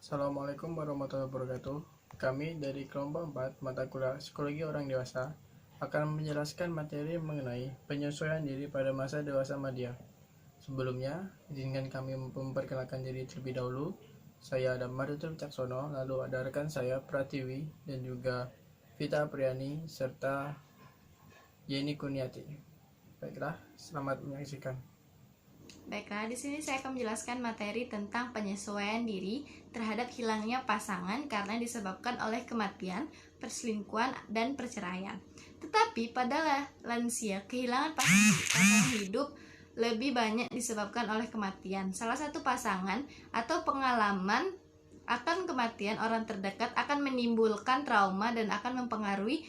Assalamualaikum warahmatullahi wabarakatuh. Kami dari kelompok 4 mata kuliah Psikologi Orang Dewasa akan menjelaskan materi mengenai penyesuaian diri pada masa dewasa madya. Sebelumnya, izinkan kami memperkenalkan diri terlebih dahulu. Saya ada Marutul Caksono, lalu ada rekan saya Pratiwi dan juga Vita Apriani serta Yeni Kurniati. Baiklah, selamat menyaksikan. Baiklah, di sini saya akan menjelaskan materi tentang penyesuaian diri terhadap hilangnya pasangan karena disebabkan oleh kematian, perselingkuhan, dan perceraian. Tetapi pada lansia, kehilangan pasangan hidup lebih banyak disebabkan oleh kematian. Salah satu pasangan atau pengalaman akan kematian orang terdekat akan menimbulkan trauma dan akan mempengaruhi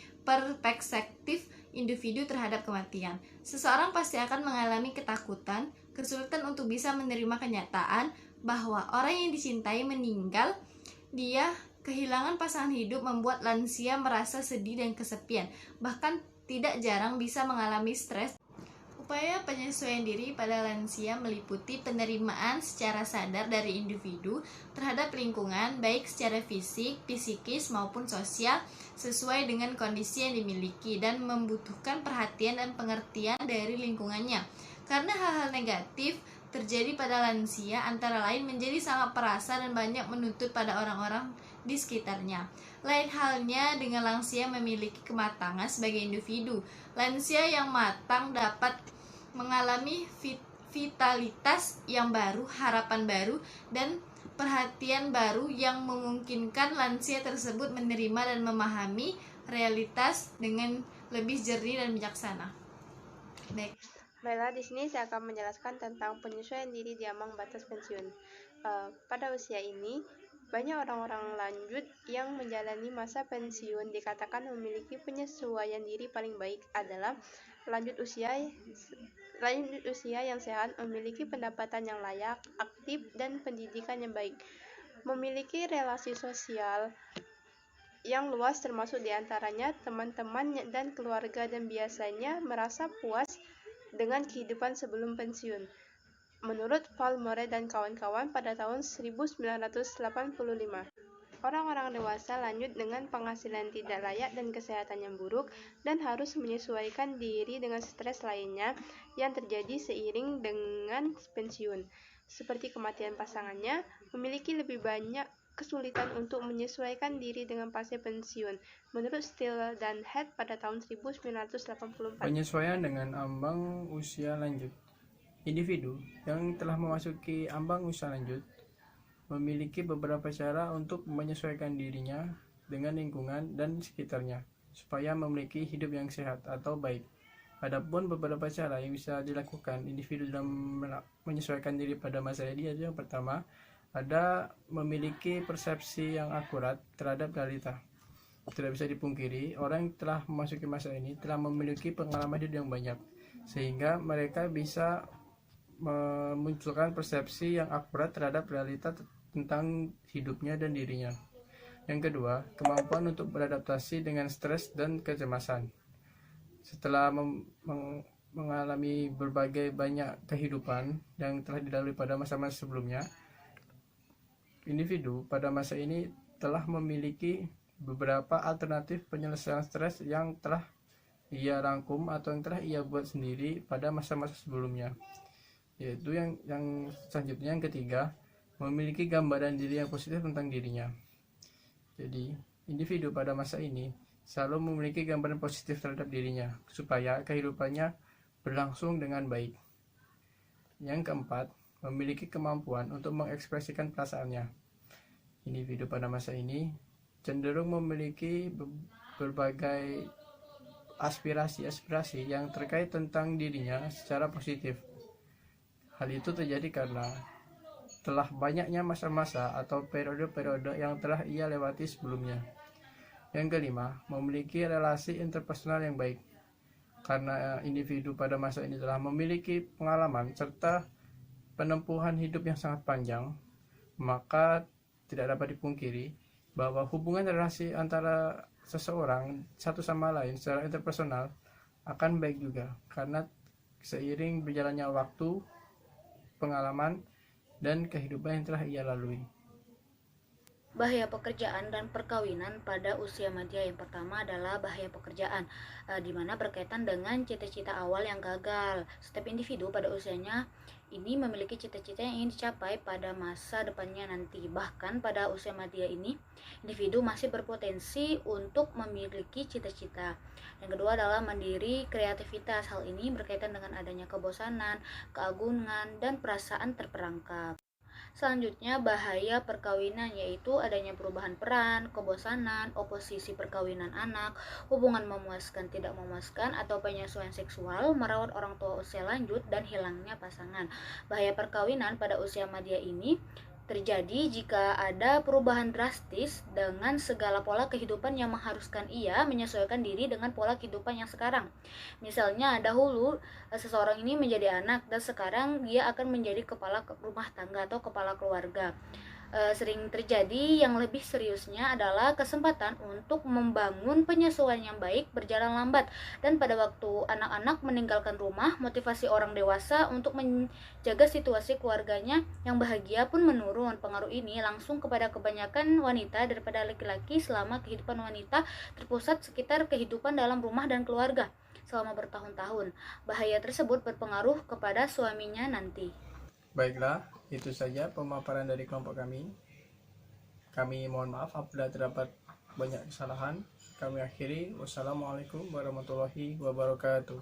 perspektif individu terhadap kematian. Seseorang pasti akan mengalami ketakutan, kesulitan untuk bisa menerima kenyataan bahwa orang yang dicintai meninggal. Dia kehilangan pasangan hidup membuat lansia merasa sedih dan kesepian, bahkan tidak jarang bisa mengalami stres. Upaya penyesuaian diri pada lansia meliputi penerimaan secara sadar dari individu terhadap lingkungan, baik secara fisik, psikis, maupun sosial, sesuai dengan kondisi yang dimiliki, dan membutuhkan perhatian dan pengertian dari lingkungannya. Karena hal-hal negatif terjadi pada lansia antara lain menjadi sangat perasa dan banyak menuntut pada orang-orang di sekitarnya. Lain halnya dengan lansia memiliki kematangan sebagai individu. Lansia yang matang dapat mengalami vitalitas yang baru, harapan baru, dan perhatian baru yang memungkinkan lansia tersebut menerima dan memahami realitas dengan lebih jernih dan bijaksana. Baiklah, di sini saya akan menjelaskan tentang penyesuaian diri di ambang batas pensiun. Pada usia ini, banyak orang-orang lanjut yang menjalani masa pensiun dikatakan memiliki penyesuaian diri paling baik adalah lanjut usia yang sehat, memiliki pendapatan yang layak, aktif, dan pendidikan yang baik, memiliki relasi sosial yang luas termasuk diantaranya teman-teman dan keluarga, dan biasanya merasa puas dengan kehidupan sebelum pensiun. Menurut Paul Murray dan kawan-kawan pada tahun 1985, orang-orang dewasa lanjut dengan penghasilan tidak layak dan kesehatan yang buruk dan harus menyesuaikan diri dengan stres lainnya yang terjadi seiring dengan pensiun, seperti kematian pasangannya, memiliki lebih banyak kesulitan untuk menyesuaikan diri dengan fase pensiun, menurut Steele dan Head pada tahun 1984. Penyesuaian dengan ambang usia lanjut. Individu yang telah memasuki ambang usia lanjut memiliki beberapa cara untuk menyesuaikan dirinya dengan lingkungan dan sekitarnya supaya memiliki hidup yang sehat atau baik. Adapun beberapa cara yang bisa dilakukan individu dalam menyesuaikan diri pada masa ini, yang pertama ada memiliki persepsi yang akurat terhadap realita. Tidak bisa dipungkiri, orang yang telah memasuki masa ini telah memiliki pengalaman hidup yang banyak, sehingga mereka bisa memunculkan persepsi yang akurat terhadap realita tentang hidupnya dan dirinya. Yang kedua, kemampuan untuk beradaptasi dengan stres dan kecemasan. Setelah mengalami berbagai banyak kehidupan yang telah dilalui pada masa-masa sebelumnya, individu pada masa ini telah memiliki beberapa alternatif penyelesaian stres yang telah ia rangkum atau yang telah ia buat sendiri pada masa-masa sebelumnya, yaitu yang selanjutnya, yang ketiga, memiliki gambaran diri yang positif tentang dirinya. Jadi, individu pada masa ini selalu memiliki gambaran positif terhadap dirinya supaya kehidupannya berlangsung dengan baik. Yang keempat, memiliki kemampuan untuk mengekspresikan perasaannya. Individu pada masa ini cenderung memiliki berbagai aspirasi yang terkait tentang dirinya secara positif. Hal itu terjadi karena telah banyaknya masa-masa atau periode-periode yang telah ia lewati sebelumnya. Yang kelima, memiliki relasi interpersonal yang baik. Karena individu pada masa ini telah memiliki pengalaman serta penempuhan hidup yang sangat panjang, maka tidak dapat dipungkiri bahwa hubungan relasi antara seseorang satu sama lain secara interpersonal akan baik juga, karena seiring berjalannya waktu, pengalaman, dan kehidupan yang telah ia lalui. Bahaya pekerjaan dan perkawinan pada usia madya. Yang pertama adalah bahaya pekerjaan, di mana berkaitan dengan cita-cita awal yang gagal. Setiap individu pada usianya ini memiliki cita-cita yang ingin dicapai pada masa depannya nanti. Bahkan pada usia madya ini, individu masih berpotensi untuk memiliki cita-cita. Yang kedua adalah mandiri kreativitas. Hal ini berkaitan dengan adanya kebosanan, keagungan, dan perasaan terperangkap. Selanjutnya, bahaya perkawinan yaitu adanya perubahan peran, kebosanan, oposisi perkawinan anak, hubungan memuaskan tidak memuaskan, atau penyesuaian seksual, merawat orang tua usia lanjut, dan hilangnya pasangan. Bahaya perkawinan pada usia madya ini terjadi jika ada perubahan drastis dengan segala pola kehidupan yang mengharuskan ia menyesuaikan diri dengan pola kehidupan yang sekarang. Misalnya, dahulu seseorang ini menjadi anak dan sekarang dia akan menjadi kepala rumah tangga atau kepala keluarga. Sering terjadi. Yang lebih seriusnya adalah kesempatan untuk membangun penyesuaian yang baik berjalan lambat, dan pada waktu anak-anak meninggalkan rumah, motivasi orang dewasa untuk menjaga situasi keluarganya yang bahagia pun menurun. Pengaruh ini langsung kepada kebanyakan wanita daripada laki-laki, selama kehidupan wanita terpusat sekitar kehidupan dalam rumah dan keluarga selama bertahun-tahun. Bahaya tersebut berpengaruh kepada suaminya nanti. Baiklah, itu saja pemaparan dari kelompok kami. Kami mohon maaf apabila terdapat banyak kesalahan. Kami akhiri. Wassalamualaikum warahmatullahi wabarakatuh.